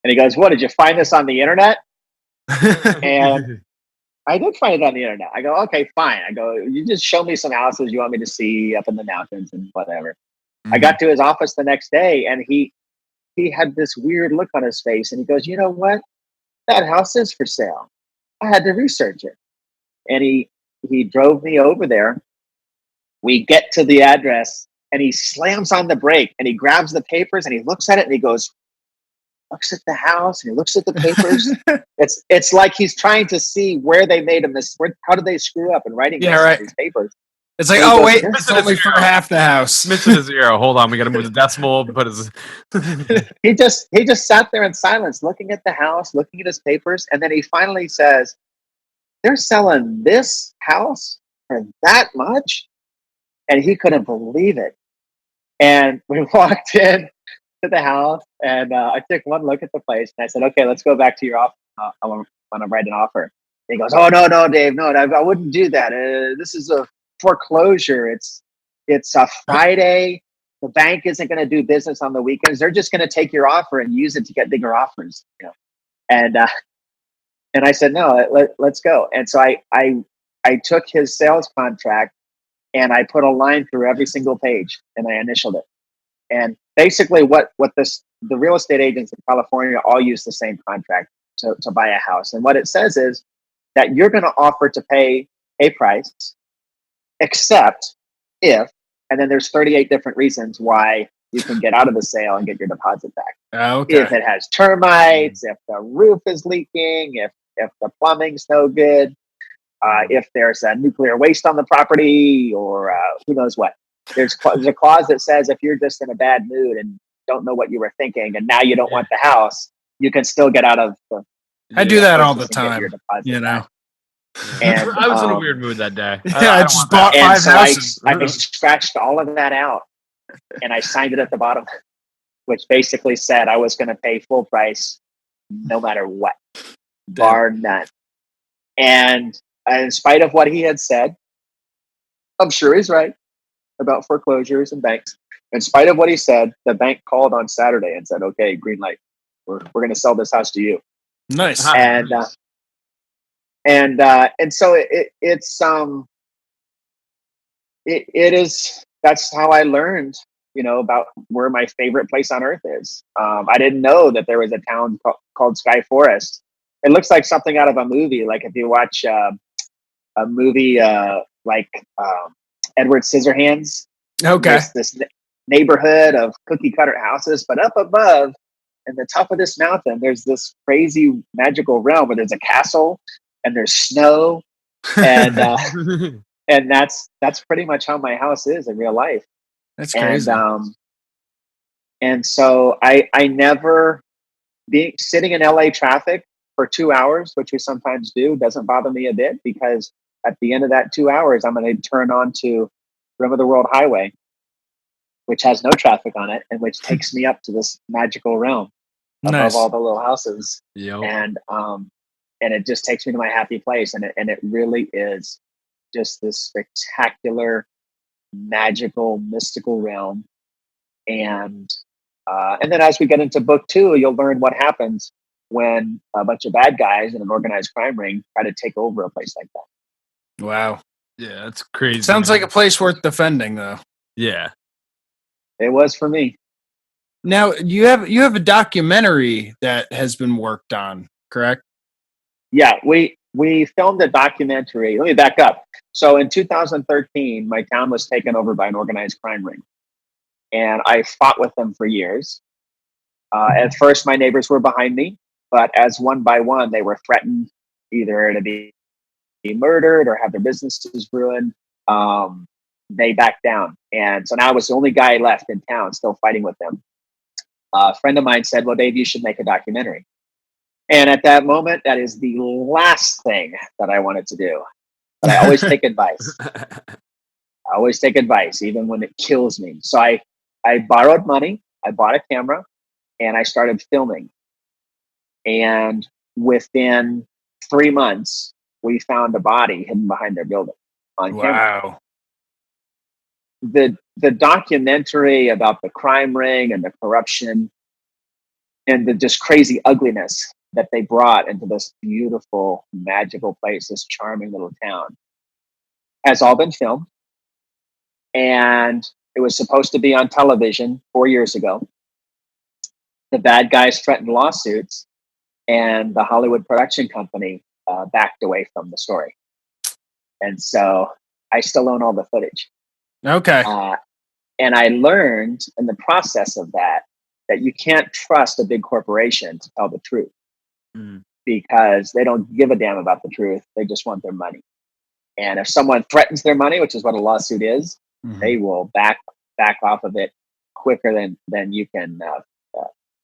And he goes, "What, did you find this on the internet?" And I did find it on the internet. I go, "Okay, fine." I go, "You just show me some houses you want me to see up in the mountains and whatever." Mm-hmm. I got to his office the next day, and he had this weird look on his face, and he goes, "You know what? That house is for sale." I had to research it. And he drove me over there. We get to the address, and he slams on the brake, and he grabs the papers, and he looks at it, and he goes, looks at the house and he looks at the papers. It's like he's trying to see where they made a mistake. How did they screw up in writing these papers? It's like, oh wait, it's only for half the house. Missing a zero. Hold on, we got to move the decimal. But he just sat there in silence, looking at the house, looking at his papers, and then he finally says, "They're selling this house for that much," and he couldn't believe it. And we walked in to the house, and I took one look at the place, and I said, "Okay, let's go back to your office. I want to write an offer." And he goes, "Oh no, Dave, no, I wouldn't do that. This is a foreclosure. It's a Friday. The bank isn't going to do business on the weekends. They're just going to take your offer and use it to get bigger offers." And I said, "No, let's go." And so I took his sales contract and I put a line through every single page and I initialed it. And basically what the real estate agents in California all use the same contract to buy a house. And what it says is that you're going to offer to pay a price, except if, and then there's 38 different reasons why you can get out of the sale and get your deposit back. Okay. If it has termites, if the roof is leaking, if the plumbing's no good, if there's a nuclear waste on the property, or who knows what. There's a clause that says if you're just in a bad mood and don't know what you were thinking, and now you don't want the house, you can still get out of the. I do that all the time. And I was in a weird mood that day. I just bought 5 houses. I scratched all of that out, and I signed it at the bottom, which basically said I was going to pay full price, no matter what, bar none. And in spite of what he had said, I'm sure he's right about foreclosures and banks. In spite of what he said, the bank called on Saturday and said, "Okay, green light. We're going to sell this house to you." Nice. And so it is. That's how I learned, about where my favorite place on earth is. I didn't know that there was a town called Sky Forest. It looks like something out of a movie. Like if you watch a movie like Edward Scissorhands. Okay. There's this neighborhood of cookie cutter houses, but up above, in the top of this mountain, there's this crazy magical realm where there's a castle and there's snow, and and that's pretty much how my house is in real life. That's crazy. And so I never sitting in LA traffic for 2 hours, which we sometimes do, doesn't bother me a bit, because at the end of that 2 hours, I'm going to turn on to Rim of the World Highway, which has no traffic on it, and which takes me up to this magical realm above all the little houses. Yep. And it just takes me to my happy place. And it really is just this spectacular, magical, mystical realm. And then as we get into book 2, you'll learn what happens when a bunch of bad guys in an organized crime ring try to take over a place like that. Wow. Yeah, that's crazy. Sounds like a place worth defending, though. Yeah. It was for me. Now, you have a documentary that has been worked on, correct? Yeah, we filmed a documentary. Let me back up. So in 2013, my town was taken over by an organized crime ring. And I fought with them for years. At first, my neighbors were behind me, but as one by one, they were threatened either to be murdered or have their businesses ruined. They backed down. And so now I was the only guy left in town still fighting with them. A friend of mine said, "Well, Dave, you should make a documentary." And at that moment, that is the last thing that I wanted to do. But I always take advice. I always take advice, even when it kills me. So I borrowed money, I bought a camera, and I started filming. And within 3 months, we found a body hidden behind their building on camera. Wow. The documentary about the crime ring and the corruption and the just crazy ugliness that they brought into this beautiful, magical place, this charming little town, has all been filmed. And it was supposed to be on television 4 years ago. The bad guys threatened lawsuits, and the Hollywood production company backed away from the story. And so I still own all the footage. Okay. And I learned in the process of that that you can't trust a big corporation to tell the truth Mm. because they don't give a damn about the truth. They just want their money. And if someone threatens their money, which is what a lawsuit is, they will back off of it quicker than you can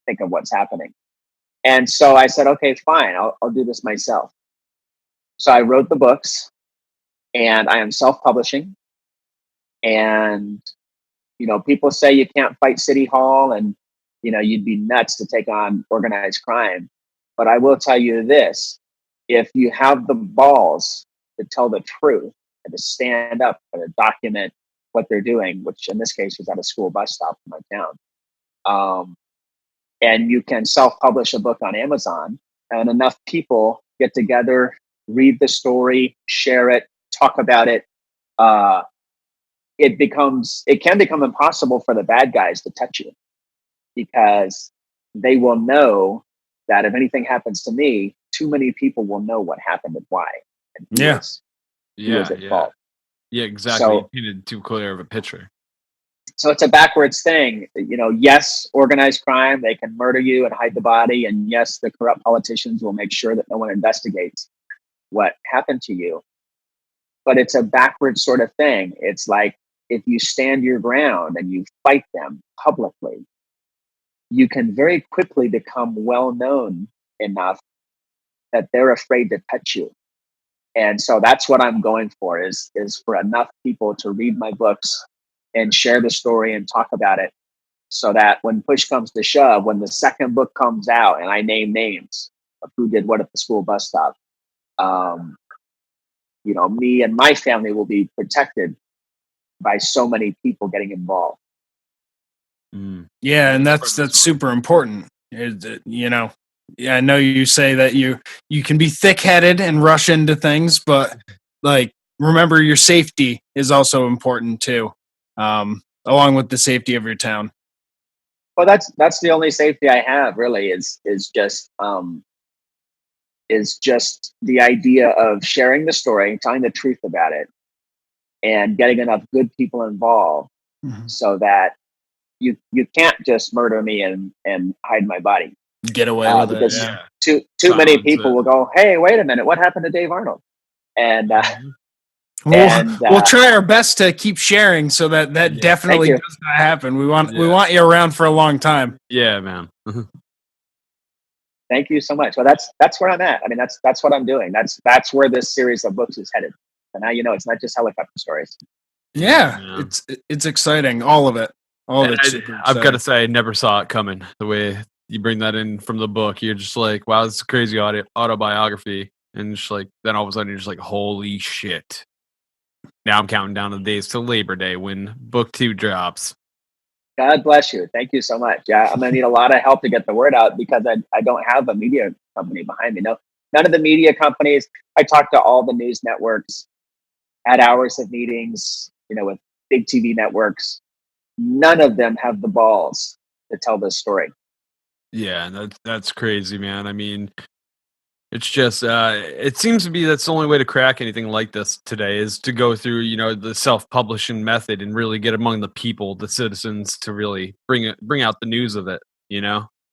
think of what's happening. And so I said, okay, fine, I'll do this myself. So I wrote the books, and I am self-publishing. And, people say you can't fight City Hall, and, you'd be nuts to take on organized crime. But I will tell you this, if you have the balls to tell the truth and to stand up and to document what they're doing, which in this case was at a school bus stop in my town, and you can self-publish a book on Amazon, and enough people get together, read the story, share it, talk about it, it can become impossible for the bad guys to touch you, because they will know that if anything happens to me, too many people will know what happened and why. And who was at fault. Yeah, exactly. So, you painted too clear of a picture. So it's a backwards thing. Yes, organized crime, they can murder you and hide the body. And yes, the corrupt politicians will make sure that no one investigates what happened to you. But it's a backwards sort of thing. It's like, if you stand your ground and you fight them publicly, you can very quickly become well known enough that they're afraid to touch you. And so that's what I'm going for, is for enough people to read my books and share the story and talk about it, so that when push comes to shove, when the second book comes out and I name names of who did what at the school bus stop, me and my family will be protected by so many people getting involved. Yeah, and that's super important. I know you say that you can be thick-headed and rush into things, but remember, your safety is also important too, along with the safety of your town. Well, that's the only safety I have, really, is just the idea of sharing the story, telling the truth about it, and getting enough good people involved so that you can't just murder me and hide my body. Get away with it. Yeah. Too many people will go, hey, wait a minute, what happened to Dave Arnold? And we'll try our best to keep sharing so that definitely does not happen. We want you around for a long time. Yeah, man. Thank you so much. Well, that's where I'm at. I mean, that's what I'm doing. That's where this series of books is headed. So now it's not just helicopter stories. Yeah. It's exciting. All of it. I've got to say, I never saw it coming. The way you bring that in from the book, you're just like, wow, this is a crazy autobiography. And just like, then all of a sudden you're just like, holy shit. Now I'm counting down the days till Labor Day when book 2 drops. God bless you. Thank you so much. Yeah, I'm going to need a lot of help to get the word out, because I don't have a media company behind me. No, none of the media companies. I talked to all the news networks, had hours of meetings, with big TV networks. None of them have the balls to tell this story. Yeah, that's crazy, man. I mean, it's just, it seems to be that's the only way to crack anything like this today, is to go through, the self-publishing method and really get among the people, the citizens, to really bring out the news of it,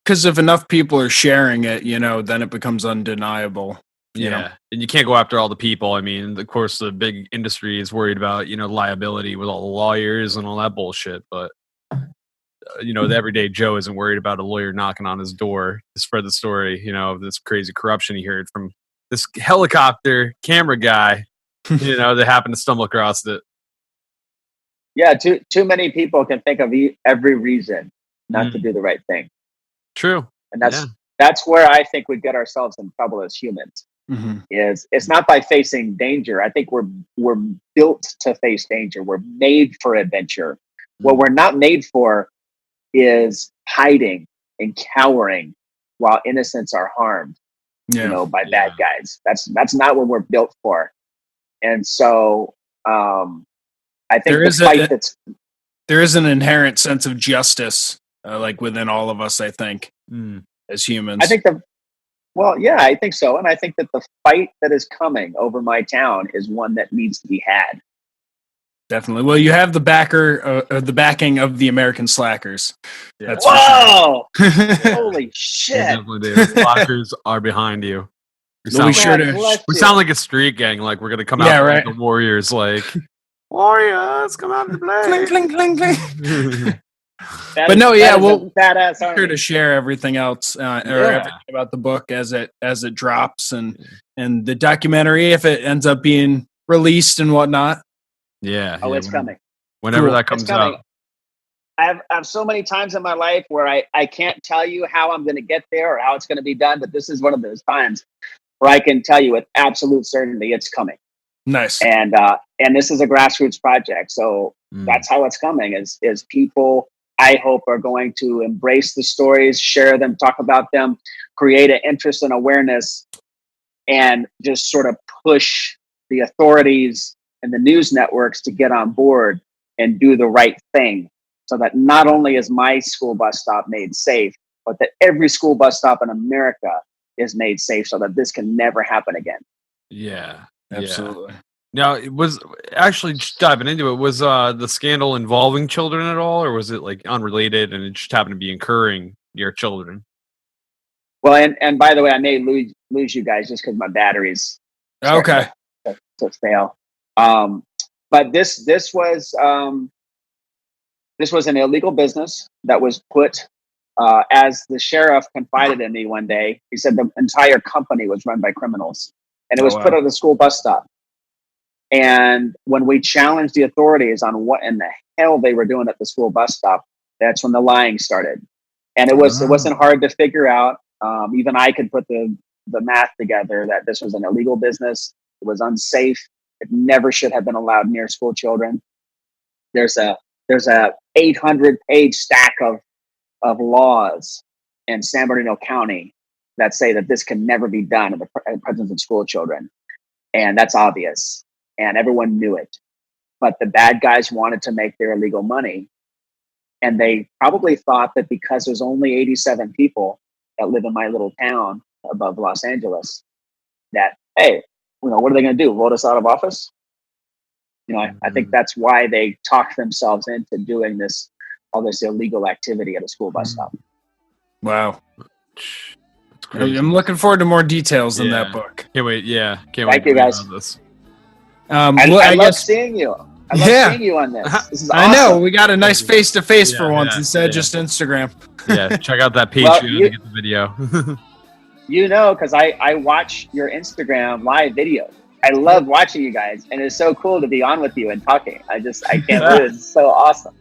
Because if enough people are sharing it, then it becomes undeniable. And you can't go after all the people. I mean, of course, the big industry is worried about, liability with all the lawyers and all that bullshit. But, the everyday Joe isn't worried about a lawyer knocking on his door to spread the story, of this crazy corruption he heard from this helicopter camera guy, that happened to stumble across it. Yeah, too many people can think of every reason not to do the right thing. True. And that's where I think we get ourselves in trouble as humans. Is it's not by facing danger. I think we're built to face danger. We're made for adventure. What we're not made for is hiding and cowering while innocents are harmed, by bad guys. That's not what we're built for. And so I think there is an inherent sense of justice, within all of us, I think, as humans. I think I think so. And I think that the fight that is coming over my town is one that needs to be had. Definitely. Well, you have the backing of the American Slackers. Yeah. That's Whoa! for sure. Holy shit! Definitely do. The Slackers are behind you. We We'll sound, be sure like, to. we sound like a street gang. Like we're gonna come out like the Warriors. Like Warriors, come out and play. Cling, cling, cling, cling. That But is- no, yeah, that is a we'll badass be sure army. to share everything else or everything about the book as it drops and the documentary if it ends up being released and whatnot. Yeah. Oh, it's coming. Whenever Cool. that comes It's coming. out. I have so many times in my life where I can't tell you how I'm going to get there or how it's going to be done, but this is one of those times where I can tell you with absolute certainty it's coming. Nice. And this is a grassroots project, so that's how it's coming. Is people I hope are going to embrace the stories, share them, talk about them, create an interest and awareness, and just sort of push the authorities and the news networks to get on board and do the right thing, so that not only is my school bus stop made safe, but that every school bus stop in America is made safe, so that this can never happen again. Yeah. Absolutely. Now, it was actually just diving into it. Was the scandal involving children at all, or was it like unrelated and it just happened to be incurring your children? Well, and by the way, I may lose you guys just because my batteries Okay. to fail. But this was an illegal business that was put. As the sheriff confided in me one day, he said the entire company was run by criminals, and it was put at a school bus stop. And when we challenged the authorities on what in the hell they were doing at the school bus stop, that's when the lying started. And it wasn't hard to figure out. Even I could put the math together that this was an illegal business. It was unsafe. It never should have been allowed near school children. There's a 800-page stack of laws in San Bernardino County that say that this can never be done in the presence of school children. And that's obvious. And everyone knew it. But the bad guys wanted to make their illegal money. And they probably thought that because there's only 87 people that live in my little town above Los Angeles, that, hey, what are they going to do? Vote us out of office? I think that's why they talked themselves into doing all this illegal activity at a school bus stop. Wow. I'm looking forward to more details in that book. Can't wait. Yeah. Can't Thank wait you, guys. this. I love seeing you. I love seeing you on this. This is awesome. I know. We got a nice face-to-face for once instead of just Instagram. Yeah. Check out that Patreon to get the video. Because I watch your Instagram live videos. I love watching you guys, and it's so cool to be on with you and talking. I can't believe it's so awesome.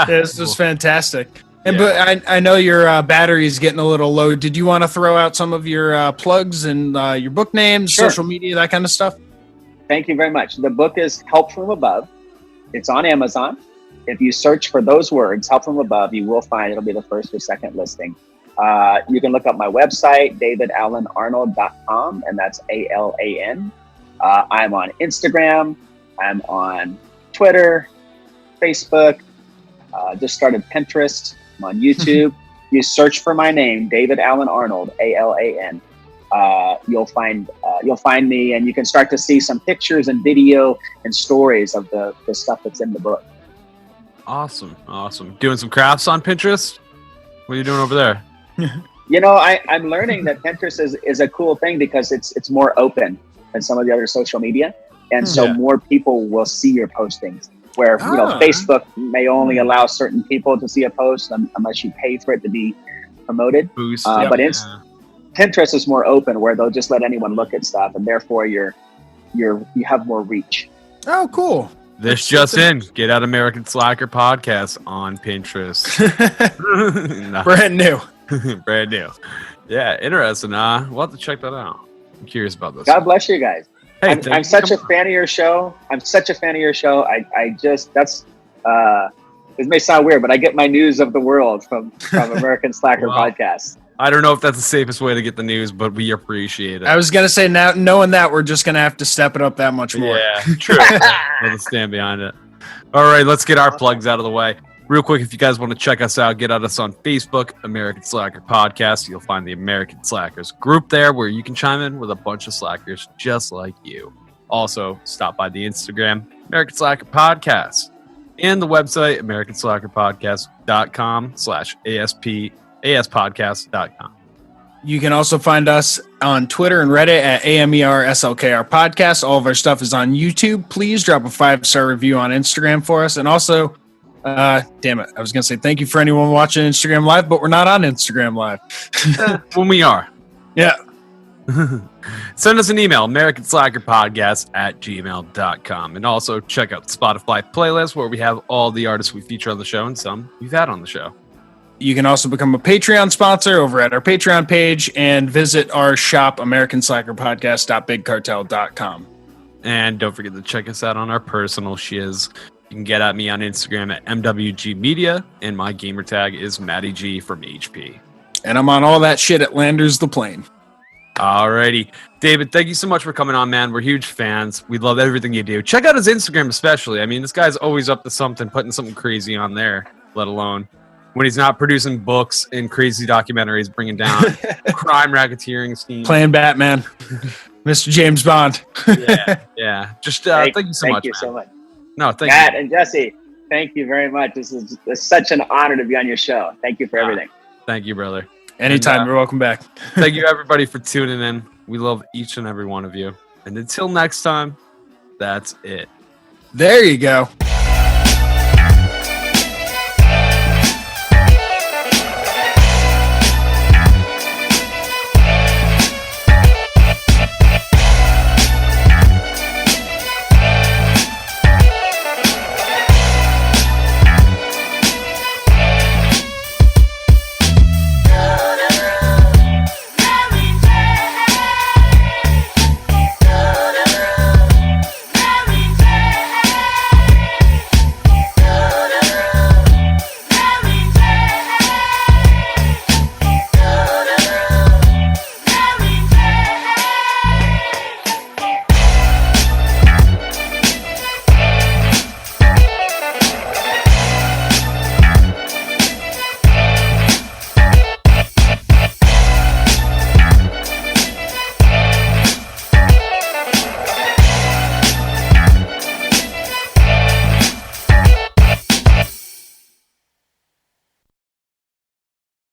This was fantastic. But I know your battery is getting a little low. Did you want to throw out some of your plugs and your book names, social media, that kind of stuff? Thank you very much. The book is Help From Above. It's on Amazon. If you search for those words, Help From Above, you will find it'll be the first or second listing. You can look up my website, davidalanarnold.com, and that's ALAN. I'm on Instagram. I'm on Twitter, Facebook. Just started Pinterest. I'm on YouTube. You search for my name, David Alan Arnold, ALAN. You'll find me, and you can start to see some pictures and video and stories of the stuff that's in the book. Awesome. Doing some crafts on Pinterest? What are you doing over there? I'm learning that Pinterest is a cool thing because it's more open than some of the other social media, and so more people will see your postings. Where Facebook may only allow certain people to see a post unless you pay for it to be promoted. Boost. But Pinterest is more open, where they'll just let anyone look at stuff, and therefore you have more reach. Oh, cool! This just in: Get Out American Slacker podcast on Pinterest. Brand new. Yeah, interesting. We'll have to check that out. I'm curious about this. God bless you guys. Hey, I'm such a fan of your show. This may sound weird, but I get my news of the world from American Slacker podcast. I don't know if that's the safest way to get the news, but we appreciate it. I was going to say, now knowing that, we're just going to have to step it up that much more. Yeah, true. Let's stand behind it. All right, let's get our plugs out of the way. Real quick, if you guys want to check us out, get at us on Facebook, American Slacker Podcast. You'll find the American Slackers group there where you can chime in with a bunch of slackers just like you. Also, stop by the Instagram, American Slacker Podcast, and the website, americanslackerpodcast.com/aspodcast.com. You can also find us on Twitter and Reddit at AMERSLKR Podcast. All of our stuff is on YouTube. Please drop a 5-star review on Instagram for us. And also, damn it, I was going to say thank you for anyone watching Instagram Live, but we're not on Instagram Live. When we are. Yeah. Send us an email, americanslackerpodcast@gmail.com. And also check out the Spotify playlist where we have all the artists we feature on the show and some we've had on the show. You can also become a Patreon sponsor over at our Patreon page and visit our shop, americanslackerpodcast.bigcartel.com. And don't forget to check us out on our personal shiz. You can get at me on Instagram at MWGmedia, and my gamer tag is Matty G from HP. And I'm on all that shit at Landers the Plane. Alrighty. David, thank you so much for coming on, man. We're huge fans. We love everything you do. Check out his Instagram especially. I mean, this guy's always up to something, putting something crazy on there, let alone when he's not producing books and crazy documentaries, bringing down crime racketeering schemes. Playing Batman. Mr. James Bond. Yeah. Just thank you so much. Thank you so much. No, thank Matt you. and Jesse, thank you very much. It's such an honor to be on your show. Thank you for everything. Thank you, brother. Anytime. You're welcome back. Thank you, everybody, for tuning in. We love each and every one of you. And until next time, that's it. There you go.